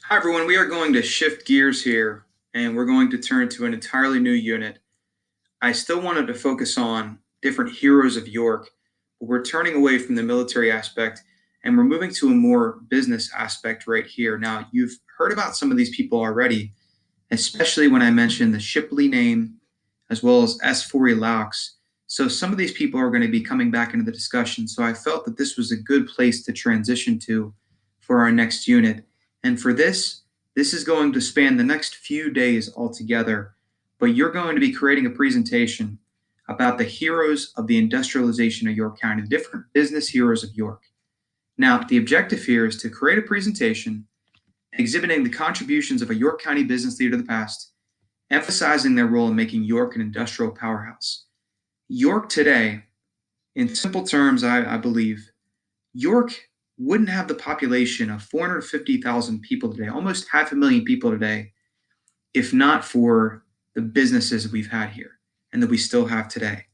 Hi, everyone. We are going to shift gears here and we're going to turn to an entirely new unit. I still wanted to focus on different heroes of York, but we're turning away from the military aspect and we're moving to a more business aspect right here. Now, you've heard about some of these people already, especially when I mentioned the Shipley name as well as S4 Laux. So, some of these people are going to be coming back into the discussion. So, I felt that this was a good place to transition to for our next unit. And for this is going to span the next few days altogether. But you're going to be creating a presentation about the heroes of the industrialization of York County, the different business heroes of York. Now, the objective here is to create a presentation exhibiting the contributions of a York County business leader of the past, emphasizing their role in making York an industrial powerhouse. York today, in simple terms, I believe, York wouldn't have the population of 450,000 people today, almost half a million people today, if not for the businesses we've had here and that we still have today.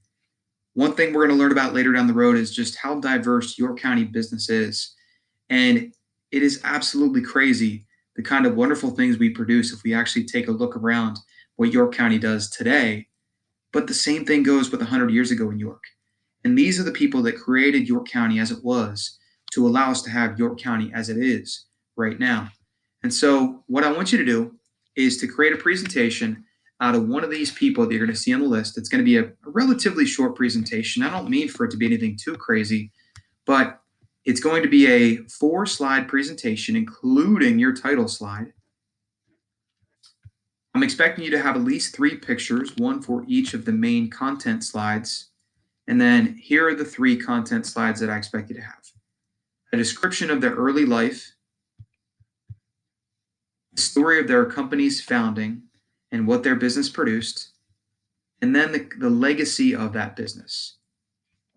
One thing we're going to learn about later down the road is just how diverse York County business is. And it is absolutely crazy the kind of wonderful things we produce if we actually take a look around what York County does today. But the same thing goes with 100 years ago in York. And these are the people that created York County as it was to allow us to have York County as it is right now. And so, what I want you to do is to create a presentation out of one of these people that you're going to see on the list. It's going to be a relatively short presentation. I don't mean for it to be anything too crazy, but it's going to be a 4 slide presentation, including your title slide. I'm expecting you to have at least 3 pictures, one for each of the main content slides. And then here are the 3 content slides that I expect you to have: a description of their early life, the story of their company's founding and what their business produced, and then the legacy of that business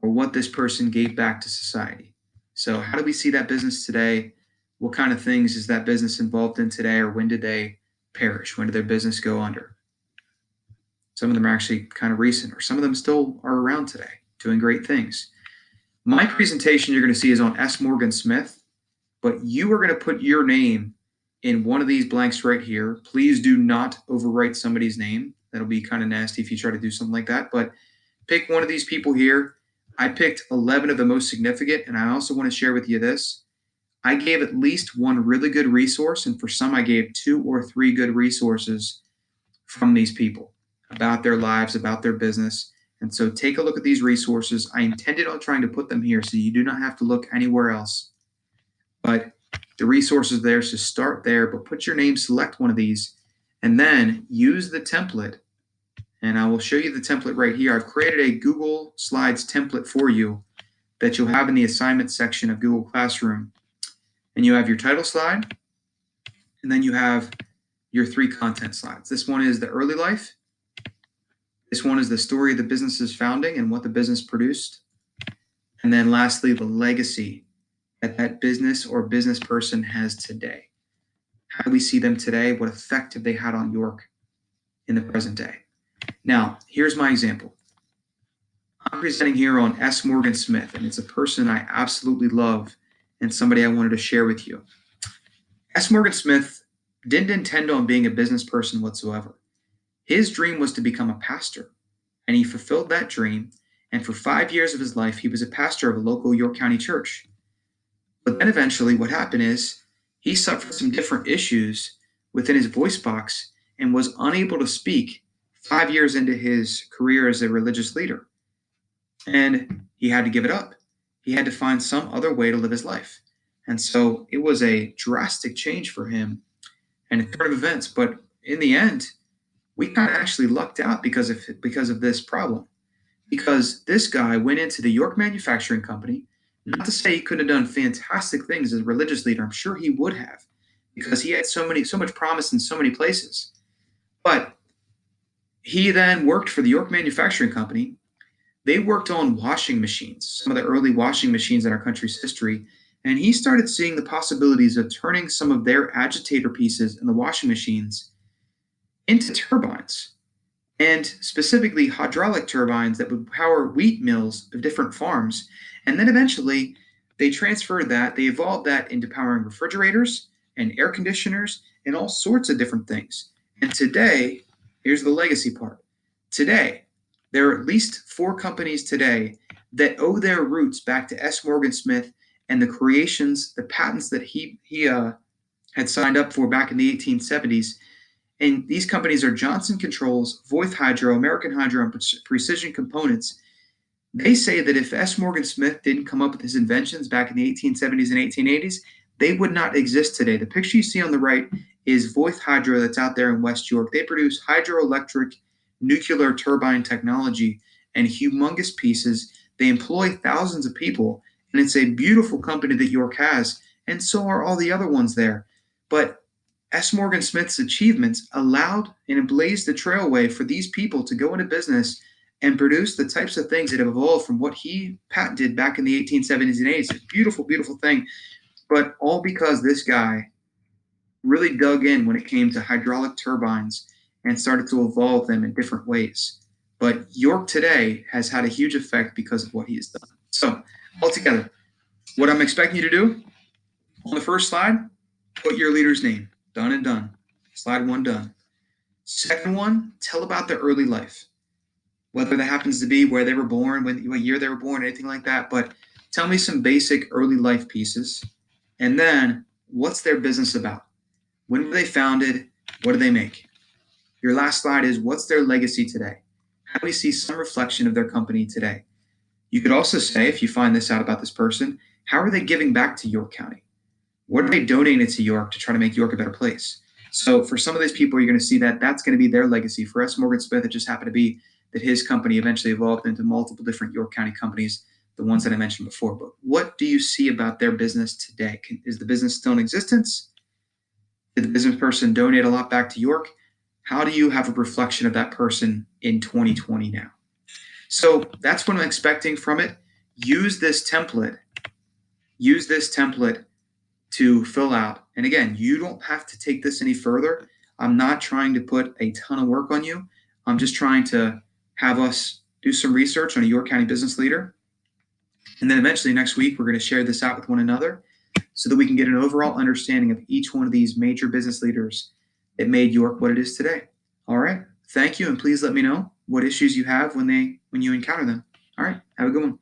or what this person gave back to society. So, how do we see that business today? What kind of things is that business involved in today, or when did they perish? When did their business go under? Some of them are actually kind of recent, or some of them still are around today doing great things. My presentation you're going to see is on S. Morgan Smith, but you are going to put your name in one of these blanks right here. Please do not overwrite somebody's name. That'll be kind of nasty if you try to do something like that. But pick one of these people here. I picked 11 of the most significant, and I also want to share with you this. I gave at least one really good resource, and for some, I gave 2 or 3 good resources from these people about their lives, about their business. And so take a look at these resources. I intended on trying to put them here so you do not have to look anywhere else. But the resources there, so start there, but put your name, select one of these, and then use the template. And I will show you the template right here. I've created a Google Slides template for you that you'll have in the assignment section of Google Classroom. And you have your title slide, and then you have your 3 content slides. This one is the early life. This one is the story of the business's founding and what the business produced. And then lastly, the legacy that that business or business person has today. How do we see them today? What effect have they had on York in the present day? Now, here's my example. I'm presenting here on S. Morgan Smith, and it's a person I absolutely love and somebody I wanted to share with you. S. Morgan Smith didn't intend on being a business person whatsoever. His dream was to become a pastor, and he fulfilled that dream. And for 5 years of his life, he was a pastor of a local York County church. But then eventually, what happened is he suffered some different issues within his voice box and was unable to speak 5 years into his career as a religious leader. And he had to give it up. He had to find some other way to live his life. And so it was a drastic change for him and a turn of events. But in the end, we kind of actually lucked out because of this problem. Because this guy went into the York Manufacturing Company. Not to say he couldn't have done fantastic things as a religious leader. I'm sure he would have, because he had so much promise in so many places. But he then worked for the York Manufacturing Company. They worked on washing machines, some of the early washing machines in our country's history. And he started seeing the possibilities of turning some of their agitator pieces in the washing machines into turbines, and specifically hydraulic turbines that would power wheat mills of different farms. And then eventually they transferred that, they evolved that into powering refrigerators, and air conditioners and all sorts of different things. And today, here's the legacy part. Today, there are at least 4 companies today that owe their roots back to S. Morgan Smith and the creations, the patents that he had signed up for back in the 1870s. And these companies are Johnson Controls, Voith Hydro, American Hydro, and Precision Components. They say that if S. Morgan Smith didn't come up with his inventions back in the 1870s and 1880s, they would not exist today. The picture you see on the right is Voith Hydro that's out there in West York. They produce hydroelectric nuclear turbine technology and humongous pieces. They employ thousands of people, and it's a beautiful company that York has, and so are all the other ones there. But S. Morgan Smith's achievements allowed and blazed the trailway for these people to go into business and produce the types of things that have evolved from what he patented back in the 1870s and 80s. It's a beautiful, beautiful thing, but all because this guy really dug in when it came to hydraulic turbines and started to evolve them in different ways. But York today has had a huge effect because of what he has done. So, altogether, what I'm expecting you to do on the first slide, put your leader's name. Done and done. Slide 1 done. Second one, tell about their early life. Whether that happens to be where they were born, what year they were born, anything like that. But tell me some basic early life pieces. And then, what's their business about? When were they founded? What do they make? Your last slide is, what's their legacy today? How do we see some reflection of their company today? You could also say, if you find this out about this person, how are they giving back to York County? What are they donating to York to try to make York a better place? So for some of these people, you're going to see that that's going to be their legacy. For S. Morgan Smith, it just happened to be that his company eventually evolved into multiple different York County companies, the ones that I mentioned before. But what do you see about their business today? Is the business still in existence? Did the business person donate a lot back to York? How do you have a reflection of that person in 2020 now? So that's what I'm expecting from it. Use this template. Use this template to fill out. And again, you don't have to take this any further. I'm not trying to put a ton of work on you. I'm just trying to have us do some research on a York County business leader. And then eventually next week, we're going to share this out with one another so that we can get an overall understanding of each one of these major business leaders that made York what it is today. All right. Thank you. And please let me know what issues you have when you encounter them. All right. Have a good one.